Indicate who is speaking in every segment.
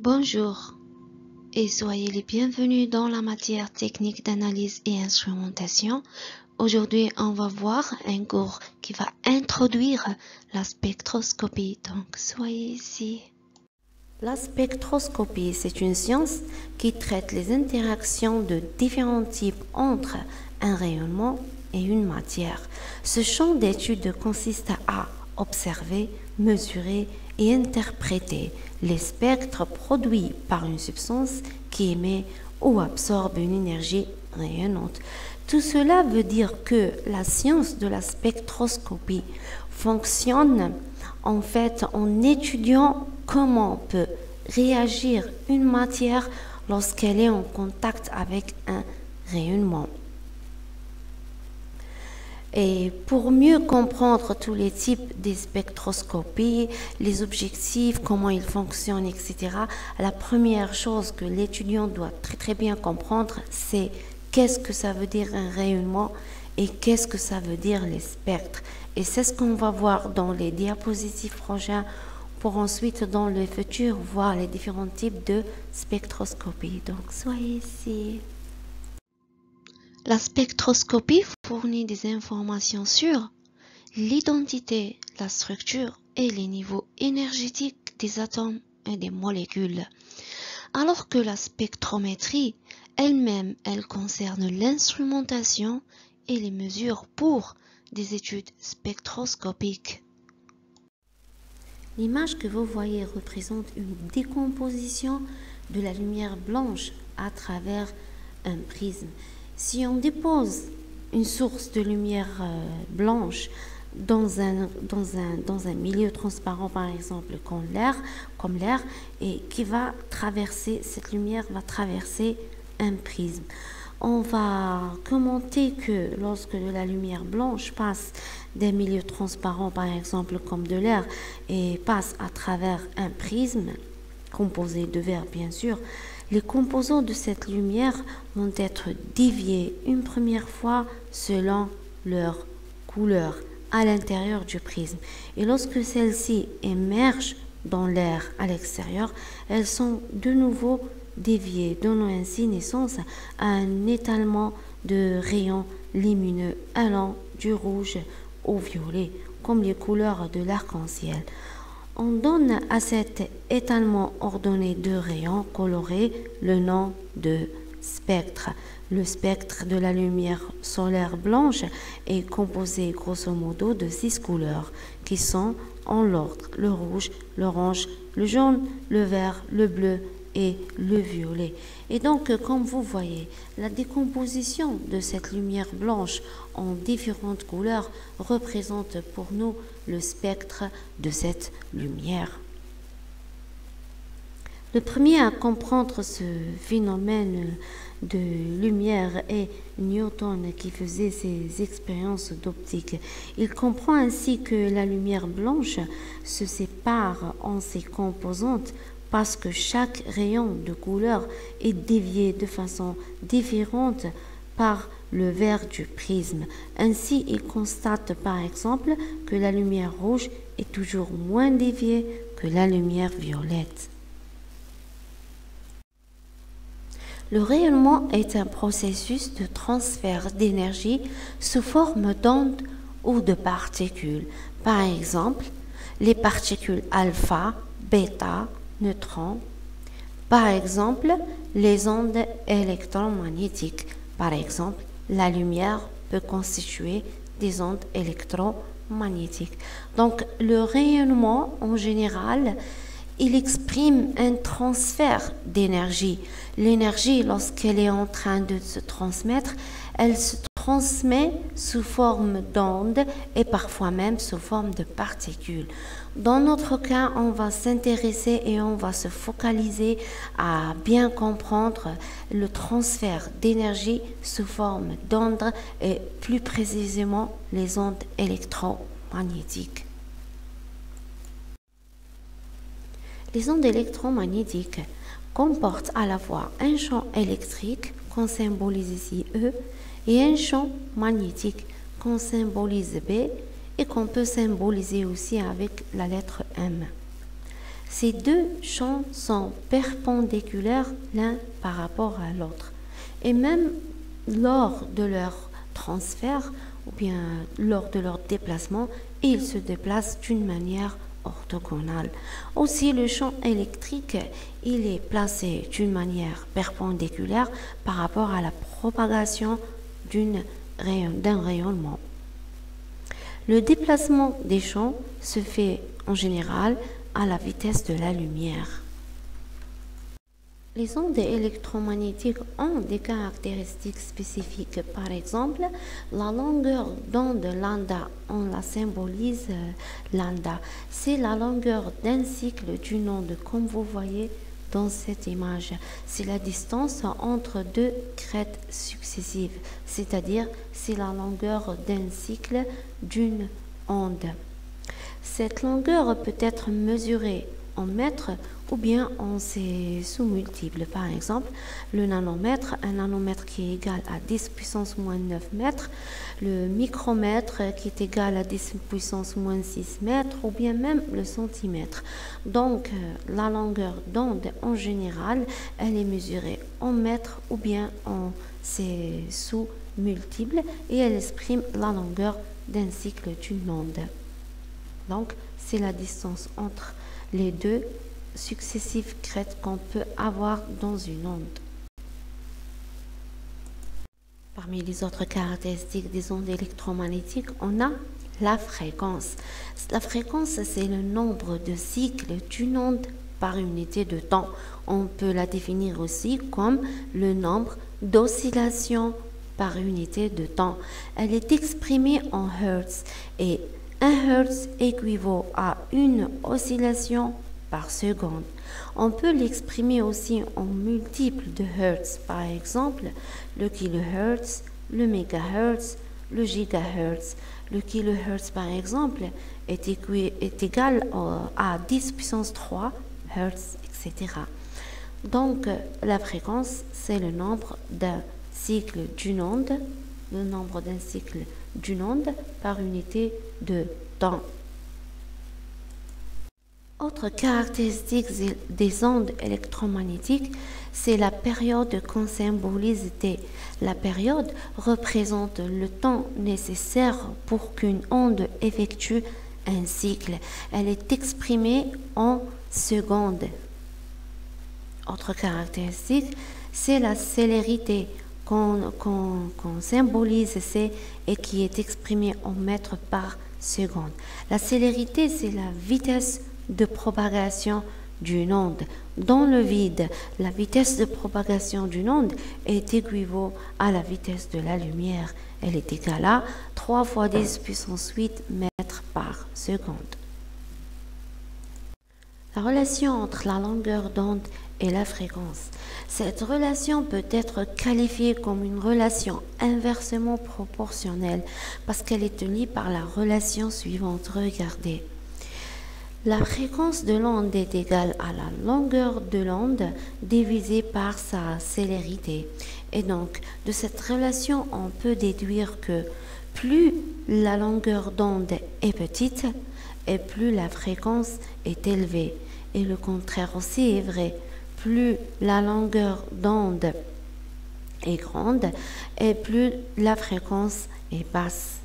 Speaker 1: Bonjour et soyez les bienvenus dans la matière technique d'analyse et instrumentation. Aujourd'hui, on va voir un cours qui va introduire la spectroscopie, donc soyez ici. La spectroscopie, c'est une science qui traite les interactions de différents types entre un rayonnement et une matière. Ce champ d'étude consiste à observer, mesurer et interpréter les spectres produits par une substance qui émet ou absorbe une énergie rayonnante. Tout cela veut dire que la science de la spectroscopie fonctionne en fait en étudiant comment peut réagir une matière lorsqu'elle est en contact avec un rayonnement. Et pour mieux comprendre tous les types de spectroscopie, les objectifs, comment ils fonctionnent, etc., la première chose que l'étudiant doit très bien comprendre, c'est qu'est-ce que ça veut dire un rayonnement et qu'est-ce que ça veut dire les spectres. Et c'est ce qu'on va voir dans les diapositives prochaines pour ensuite, dans le futur, voir les différents types de spectroscopie. Donc, soyez ici. La spectroscopie fournit des informations sur l'identité, la structure et les niveaux énergétiques des atomes et des molécules. Alors que la spectrométrie elle-même, elle concerne l'instrumentation et les mesures pour des études spectroscopiques. L'image que vous voyez représente une décomposition de la lumière blanche à travers un prisme. Si on dépose une source de lumière blanche dans un milieu transparent, par exemple comme l'air, et qui va traverser, cette lumière va traverser un prisme. On va commenter que lorsque de la lumière blanche passe d'un milieu transparent, par exemple comme de l'air, et passe à travers un prisme, composé de verre bien sûr, les composants de cette lumière vont être déviés une première fois selon leur couleur à l'intérieur du prisme. Et lorsque celles-ci émergent dans l'air à l'extérieur, elles sont de nouveau déviées, donnant ainsi naissance à un étalement de rayons lumineux allant du rouge au violet, comme les couleurs de l'arc-en-ciel. On donne à cet étalement ordonné de rayons colorés le nom de spectre. Le spectre de la lumière solaire blanche est composé grosso modo de 6 couleurs qui sont en l'ordre le rouge, l'orange, le jaune, le vert, le bleu et le violet. Et donc, comme vous voyez, la décomposition de cette lumière blanche en différentes couleurs représente pour nous le spectre de cette lumière. Le premier à comprendre ce phénomène de lumière est Newton qui faisait ses expériences d'optique. Il comprend ainsi que la lumière blanche se sépare en ses composantes parce que chaque rayon de couleur est dévié de façon différente par le verre du prisme. Ainsi, il constate par exemple que la lumière rouge est toujours moins déviée que la lumière violette. Le rayonnement est un processus de transfert d'énergie sous forme d'ondes ou de particules. Par exemple, les particules alpha, bêta, neutrons. Par exemple, les ondes électromagnétiques. Par exemple, la lumière peut constituer des ondes électromagnétiques. Donc, le rayonnement, en général, il exprime un transfert d'énergie. L'énergie, lorsqu'elle est en train de se transmettre, elle se transmet sous forme d'ondes et parfois même sous forme de particules. Dans notre cas, on va s'intéresser et on va se focaliser à bien comprendre le transfert d'énergie sous forme d'ondes et plus précisément les ondes électromagnétiques. Les ondes électromagnétiques comportent à la fois un champ électrique qu'on symbolise ici E et un champ magnétique qu'on symbolise B et qu'on peut symboliser aussi avec la lettre M. Ces deux champs sont perpendiculaires l'un par rapport à l'autre. Et même lors de leur transfert ou bien lors de leur déplacement, ils se déplacent d'une manière orthogonale. Aussi, le champ électrique, il est placé d'une manière perpendiculaire par rapport à la propagation d'un rayonnement. Le déplacement des champs se fait en général à la vitesse de la lumière. Les ondes électromagnétiques ont des caractéristiques spécifiques. Par exemple, la longueur d'onde lambda, on la symbolise lambda. C'est la longueur d'un cycle d'une onde, comme vous voyez dans cette image. C'est la distance entre deux crêtes successives, c'est-à-dire c'est la longueur d'un cycle d'une onde. Cette longueur peut être mesurée en mètres ou bien en ses sous-multiples. Par exemple, le nanomètre, un nanomètre qui est égal à 10 puissance moins 9 mètres, le micromètre qui est égal à 10 puissance moins 6 mètres, ou bien même le centimètre. Donc, la longueur d'onde en général, elle est mesurée en mètres ou bien en ses sous-multiples et elle exprime la longueur d'un cycle d'une onde. Donc, c'est la distance entre les deux successives crêtes qu'on peut avoir dans une onde. Parmi les autres caractéristiques des ondes électromagnétiques, on a la fréquence. La fréquence, c'est le nombre de cycles d'une onde par unité de temps. On peut la définir aussi comme le nombre d'oscillations par unité de temps. Elle est exprimée en Hertz et 1 Hertz équivaut à une oscillation par seconde. On peut l'exprimer aussi en multiples de Hertz, par exemple le kilohertz, le mégahertz, le gigahertz. Le kilohertz, par exemple, est égal à 10 puissance 3 Hertz, etc. Donc, la fréquence, c'est le nombre d'un cycle d'une onde, le nombre d'un cycle d'une onde par unité de temps. Autre caractéristique des ondes électromagnétiques, c'est la période qu'on symbolise T. La période représente le temps nécessaire pour qu'une onde effectue un cycle. Elle est exprimée en secondes. Autre caractéristique, c'est la célérité qu'on symbolise C et qui est exprimée en mètres par seconde. La célérité, c'est la vitesse de propagation d'une onde. Dans le vide, la vitesse de propagation d'une onde est équivaut à la vitesse de la lumière. Elle est égale à 3 fois 10 puissance 8 mètres par seconde. La relation entre la longueur d'onde et la fréquence. Cette relation peut être qualifiée comme une relation inversement proportionnelle parce qu'elle est tenue par la relation suivante. Regardez. La fréquence de l'onde est égale à la longueur de l'onde divisée par sa célérité. Et donc, de cette relation, on peut déduire que plus la longueur d'onde est petite et plus la fréquence est élevée. Et le contraire aussi est vrai. Plus la longueur d'onde est grande et plus la fréquence est basse.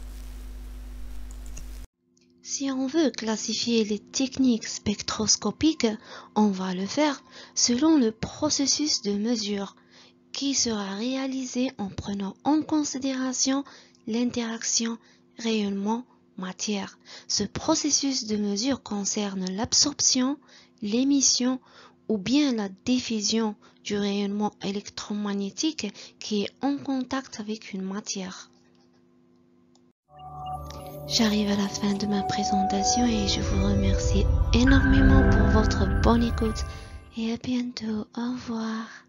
Speaker 1: Si on veut classifier les techniques spectroscopiques, on va le faire selon le processus de mesure qui sera réalisé en prenant en considération l'interaction rayonnement-matière. Ce processus de mesure concerne l'absorption, l'émission ou bien la diffusion du rayonnement électromagnétique qui est en contact avec une matière. J'arrive à la fin de ma présentation et je vous remercie énormément pour votre bonne écoute et à bientôt. Au revoir.